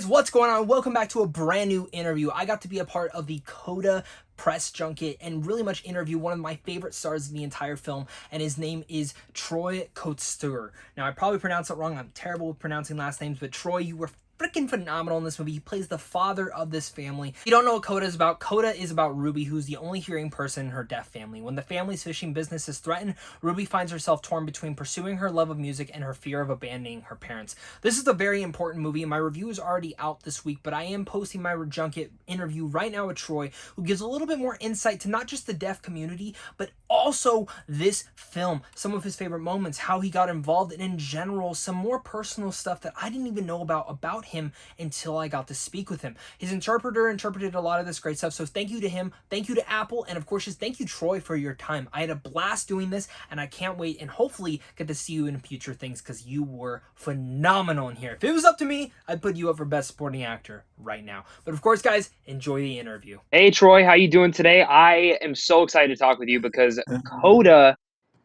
guys, what's going on? Welcome back to a brand new interview. I got to be a part of the Coda press junket and really much interview one of my favorite stars in the entire film, and his name is Troy Kotsur. Now, I probably pronounced it wrong. I'm terrible with pronouncing last names, but Troy, you were freaking phenomenal in this movie. He plays the father of this family. If you don't know what Coda is about, Coda is about Ruby, who's the only hearing person in her deaf family. When the family's fishing business is threatened, Ruby finds herself torn between pursuing her love of music and her fear of abandoning her parents. This is a very important movie, and my review is already out this week, but I am posting my junket interview right now with Troy, who gives a little bit more insight to not just the deaf community, but also this film, some of his favorite moments, how he got involved, and in general, some more personal stuff that I didn't even know about him until I got to speak with him. His interpreter interpreted a lot of this great stuff, so thank you to him, thank you to Apple, and of course just thank you, Troy, for your time. I had a blast doing this, and I can't wait and hopefully get to see you in future things because you were phenomenal in here. If it was up to me, I'd put you up for Best Supporting Actor right now. But of course, guys, enjoy the interview. Hey Troy, how you doing today? I am so excited to talk with you because Coda,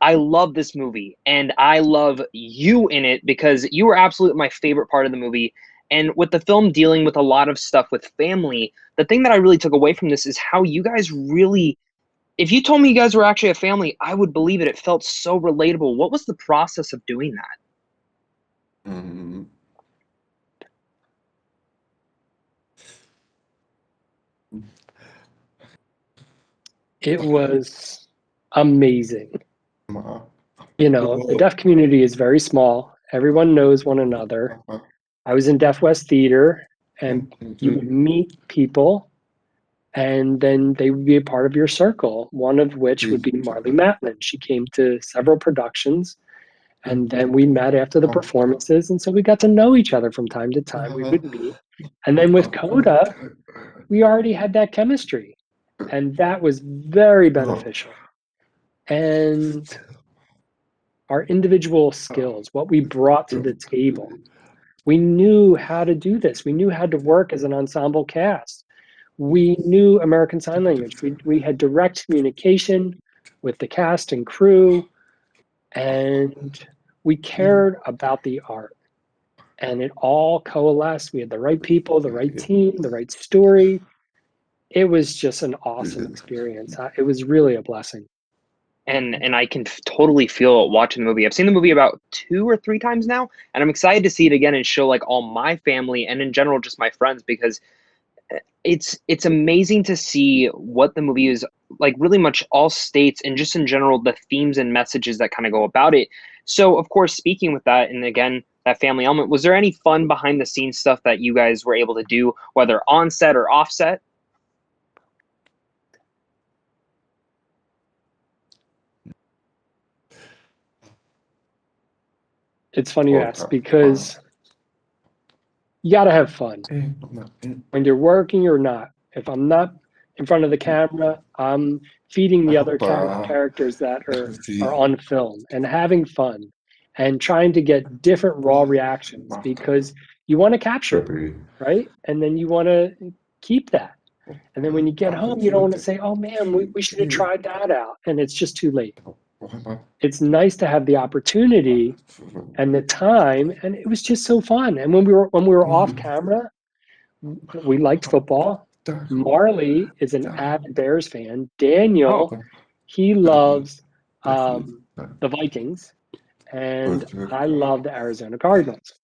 I love this movie and I love you in it because you were absolutely my favorite part of the movie. And with the film dealing with a lot of stuff with family, the thing that I really took away from this is how you guys really, if you told me you guys were actually a family, I would believe it. It felt so relatable. What was the process of doing that? Mhm. It was amazing. Wow. You know, the deaf community is very small. Everyone knows one another. I was in Deaf West Theater, and you would meet people, and then they would be a part of your circle, one of which would be Marley Matlin. She came to several productions, and then we met after the performances, and so we got to know each other from time to time. We would meet. And then with Coda, we already had that chemistry, and that was very beneficial. And our individual skills, what we brought to the table. We knew how to do this. We knew how to work as an ensemble cast. We knew American Sign Language. We had direct communication with the cast and crew, and we cared about the art. And it all coalesced. We had the right people, the right team, the right story. It was just an awesome experience. It was really a blessing. And I can totally feel it watching the movie. I've seen the movie about 2 or 3 times now, and I'm excited to see it again and show like all my family and in general just my friends because it's amazing to see what the movie is like really much all states and just in general the themes and messages that kind of go about it. So of course, speaking with that and again that family element, was there any fun behind the scenes stuff that you guys were able to do, whether on set or off set? It's funny you ask because you got to have fun. When you're working or not, if I'm not in front of the camera, I'm feeding the other characters that are on film and having fun and trying to get different raw reactions because you want to capture it, right? And then you want to keep that. And then when you get home, you don't want to say, oh man, we should have tried that out. And it's just too late. It's nice to have the opportunity and the time, and it was just so fun. And when we were off camera, we liked football. Marley is an avid Bears fan. Daniel, he loves the Vikings, and I love the Arizona Cardinals.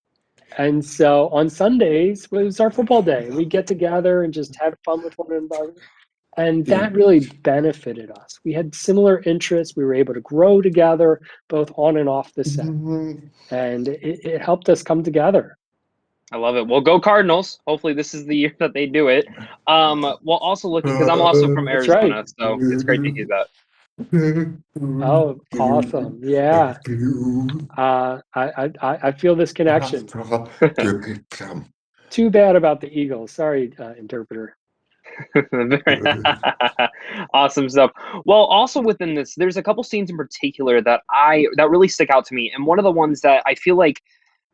And so on Sundays, it was our football day. We get together and just have fun with one another. And that really benefited us. We had similar interests. We were able to grow together, both on and off the set. And it helped us come together. I love it. Well, go Cardinals. Hopefully this is the year that they do it. Well, also looking, because I'm also from Arizona, right. So it's great to hear that. Oh, awesome. Yeah. I feel this connection. Too bad about the Eagles. Sorry, interpreter. Awesome stuff. Well, also within this, there's a couple scenes in particular that really stick out to me. And one of the ones that I feel like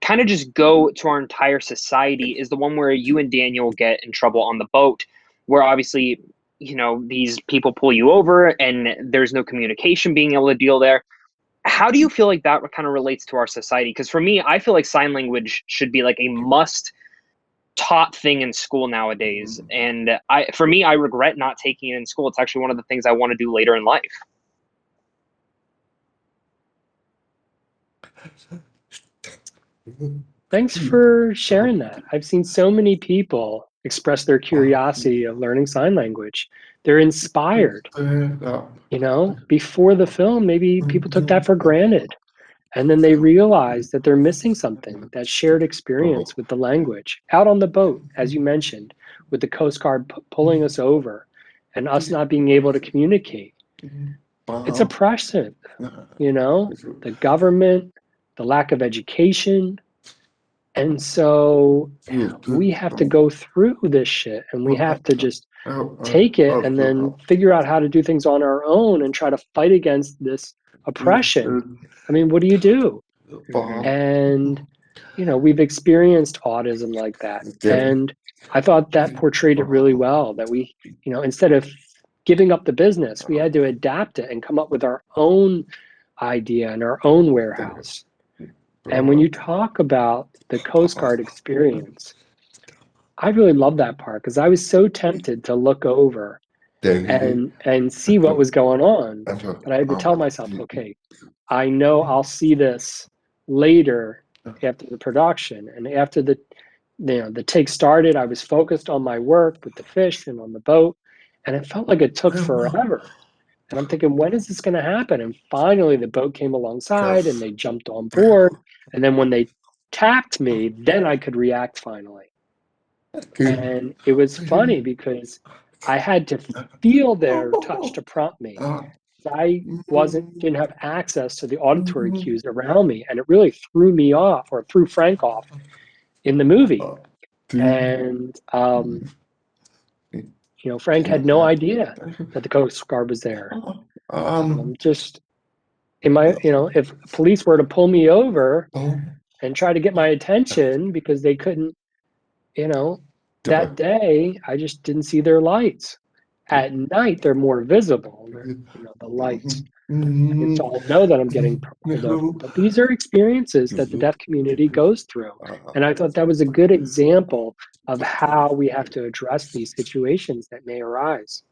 kind of just go to our entire society is the one where you and Daniel get in trouble on the boat, where obviously, you know, these people pull you over and there's no communication being able to deal there. How do you feel like that kind of relates to our society? Because for me, I feel like sign language should be like a must taught thing in school nowadays. And for me, I regret not taking it in school. It's actually one of the things I want to do later in life. Thanks for sharing that. I've seen so many people express their curiosity of learning sign language. They're inspired. You know, before the film, maybe people took that for granted. And then they realize that they're missing something, that shared experience with the language. Out on the boat, as you mentioned, with the Coast Guard pulling us over and us not being able to communicate. It's oppressive, you know, the government, the lack of education. And so we have to go through this shit and we have to just take it and then figure out how to do things on our own and try to fight against this oppression. I mean, what do you do? And, you know, we've experienced autism like that. And I thought that portrayed it really well, that we, you know, instead of giving up the business, we had to adapt it and come up with our own idea and our own warehouse. And when you talk about the Coast Guard experience, I really love that part because I was so tempted to look over and see what was going on. But I had to tell myself, okay, I know I'll see this later after the production. And after the take started, I was focused on my work with the fish and on the boat. And it felt like it took forever. And I'm thinking, when is this going to happen? And finally, the boat came alongside and they jumped on board. And then when they tapped me, then I could react finally. And it was funny because I had to feel their touch to prompt me. I didn't have access to the auditory cues around me, and it really threw me off, or threw Frank off in the movie. And you know, Frank had no idea that the Coast Guard was there. Just in my, you know, if police were to pull me over and try to get my attention because they couldn't, you know, that day I just didn't see their lights. At night they're more visible, you know, the lights. And so I know that I'm getting pulled over. But these are experiences that the deaf community goes through. And I thought that was a good example of how we have to address these situations that may arise.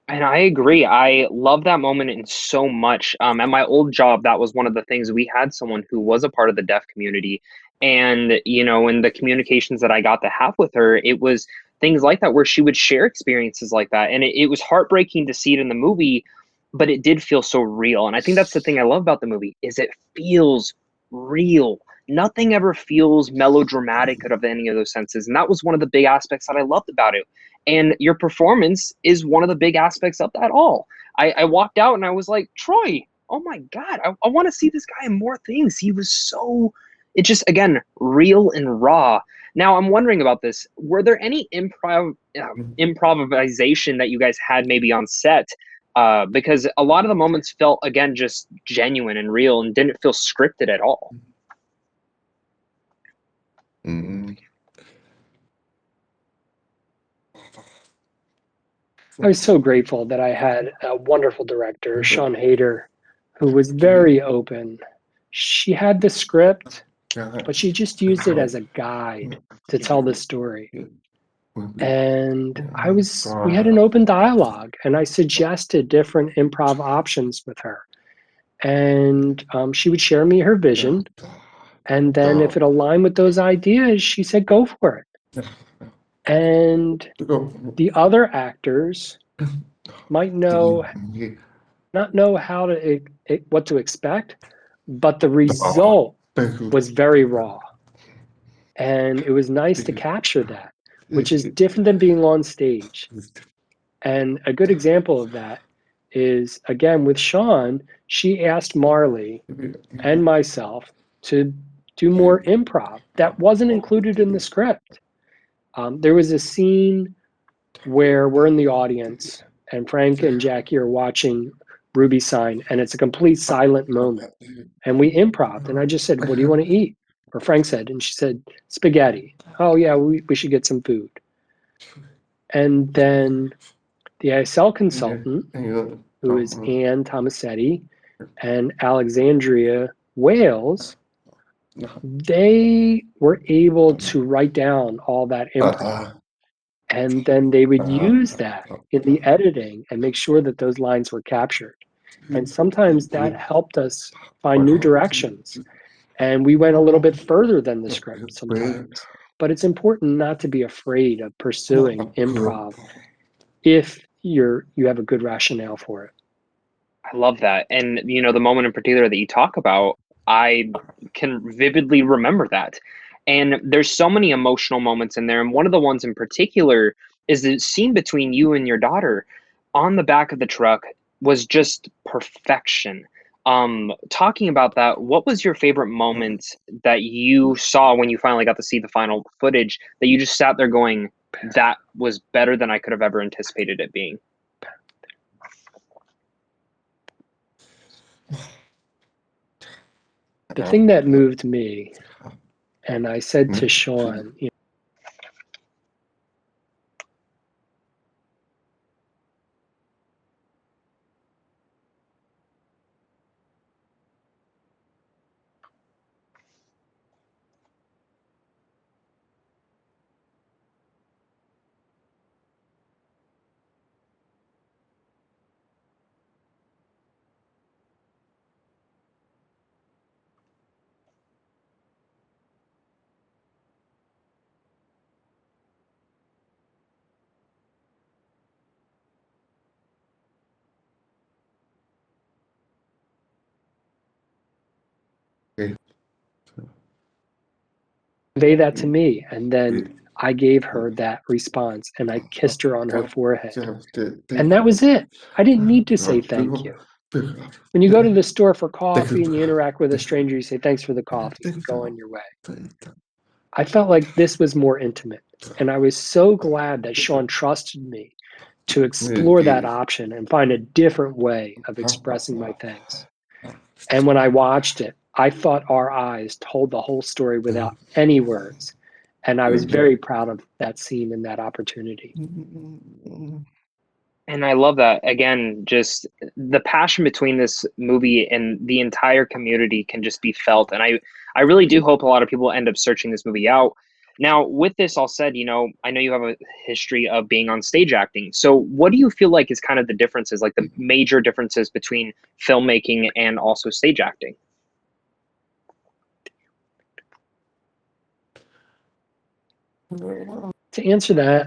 And I agree. I love that moment in so much. At my old job, that was one of the things. We had someone who was a part of the deaf community. And, you know, in the communications that I got to have with her, it was things like that where she would share experiences like that. And it was heartbreaking to see it in the movie, but it did feel so real. And I think that's the thing I love about the movie is it feels real. Nothing ever feels melodramatic out of any of those senses. And that was one of the big aspects that I loved about it. And your performance is one of the big aspects of that all. I walked out and I was like, Troy, oh my God, I want to see this guy in more things. He was so, it just, again, real and raw. Now I'm wondering about this. Were there any improvisation that you guys had maybe on set? Because a lot of the moments felt, again, just genuine and real and didn't feel scripted at all. I was so grateful that I had a wonderful director, Sean Heder, who was very open. She had the script, but she just used it as a guide to tell the story. And we had an open dialogue, and I suggested different improv options with her. And she would share me her vision. And then if it aligned with those ideas, she said, go for it. And the other actors might not know how to what to expect, but the result was very raw. And it was nice to capture that, which is different than being on stage. And a good example of that is, again, with Sean, she asked Marley and myself to do more improv. That wasn't included in the script. There was a scene where we're in the audience and Frank and Jackie are watching Ruby sign, and it's a complete silent moment. And we improved, and I just said, what do you want to eat? Or Frank said, and she said, spaghetti. Oh yeah, we should get some food. And then the ISL consultant, who is Anne Tomasetti and Alexandria Wales, they were able to write down all that improv, and then they would use that in the editing and make sure that those lines were captured. And sometimes that helped us find new directions. And we went a little bit further than the script sometimes. But it's important not to be afraid of pursuing improv if you have a good rationale for it. I love that. And, the moment in particular that you talk about, I can vividly remember that. And there's so many emotional moments in there. And one of the ones in particular is the scene between you and your daughter on the back of the truck was just perfection. Talking about that, what was your favorite moment that you saw when you finally got to see the final footage that you just sat there going, that was better than I could have ever anticipated it being? The thing that moved me, and I said to Sean, convey that to me. And then I gave her that response and I kissed her on her forehead. And that was it. I didn't need to say thank you. When you go to the store for coffee and you interact with a stranger, you say thanks for the coffee and go on your way. I felt like this was more intimate. And I was so glad that Sean trusted me to explore that option and find a different way of expressing my thanks. And when I watched it, I thought our eyes told the whole story without any words. And I was very proud of that scene and that opportunity. And I love that. Again, just the passion between this movie and the entire community can just be felt. And I really do hope a lot of people end up searching this movie out. Now, with this all said, I know you have a history of being on stage acting. So what do you feel like is kind of the differences, like the major differences between filmmaking and also stage acting? To answer that,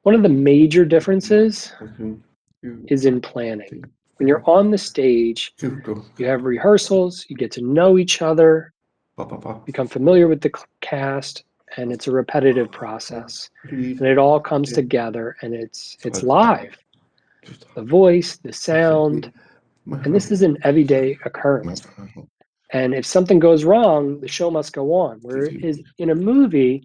one of the major differences is in planning. When you're on the stage, you have rehearsals, you get to know each other, become familiar with the cast, and it's a repetitive process. And it all comes together and it's live. The voice, the sound, and this is an everyday occurrence. And if something goes wrong, the show must go on. Whereas in a movie,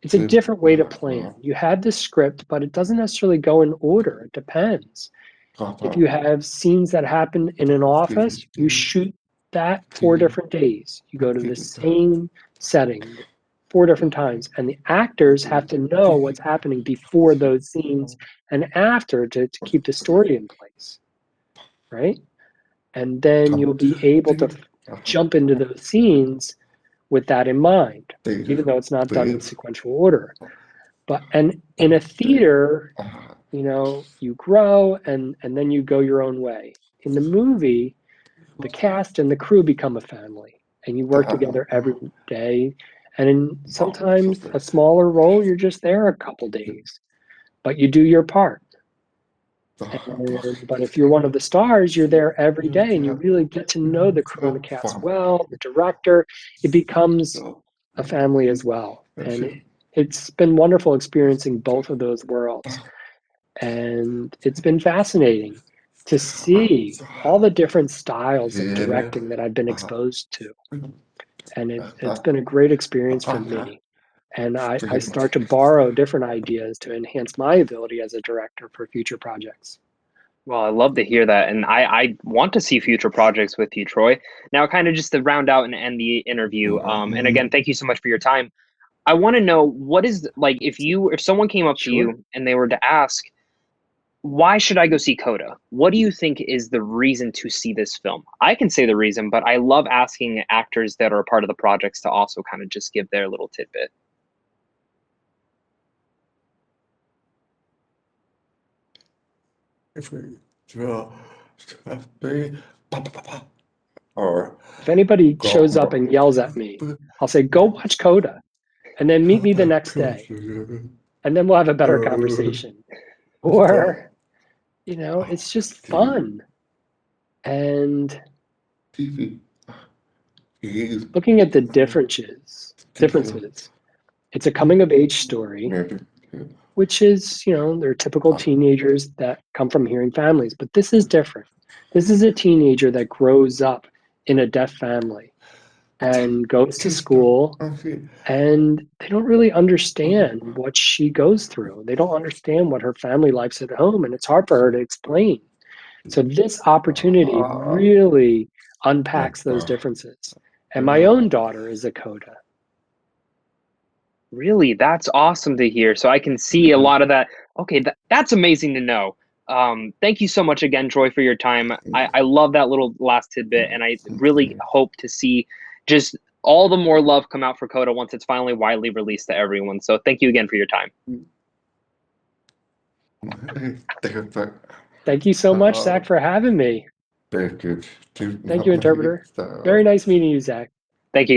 it's a different way to plan. You have the script, but it doesn't necessarily go in order. It depends. If you have scenes that happen in an office, you shoot that 4 different days. You go to the same setting 4 different times. And the actors have to know what's happening before those scenes and after to keep the story in place, right? And then you'll be able to jump into those scenes with that in mind, even though it's not done in sequential order. And in a theater, you grow and then you go your own way. In the movie, the cast and the crew become a family and you work together every day. And in sometimes a smaller role, you're just there a couple days, but you do your part. But if you're one of the stars, you're there every day and you really get to know the crew and the cast well, the director. It becomes a family as well. And it's been wonderful experiencing both of those worlds. And it's been fascinating to see all the different styles of directing that I've been exposed to. And it's been a great experience for me. And I start to borrow different ideas to enhance my ability as a director for future projects. Well, I love to hear that. And I want to see future projects with you, Troy. Now, kind of just to round out and end the interview. And again, thank you so much for your time. I want to know what is like if someone came up to Sure. you and they were to ask, why should I go see Coda? What do you think is the reason to see this film? I can say the reason, but I love asking actors that are a part of the projects to also kind of just give their little tidbit. Or If anybody shows up and yells at me, I'll say, go watch Coda, and then meet me the next day, and then we'll have a better conversation. Or, it's just fun. And looking at the differences, it's a coming of age story, which is, they're typical teenagers that come from hearing families, but this is different. This is a teenager that grows up in a deaf family and goes to school, and they don't really understand what she goes through. They don't understand what her family life's at home, and it's hard for her to explain. So this opportunity really unpacks those differences. And my own daughter is a Coda. Really, that's awesome to hear. So I can see a lot of that. Okay, that's amazing to know. Thank you so much again, Troy, for your time. I love that little last tidbit, and I really hope to see just all the more love come out for Coda once it's finally widely released to everyone. So thank you again for your time. Thank you so much, Zach, for having me. Thank you, interpreter. Very nice meeting you, Zach. Thank you, guys.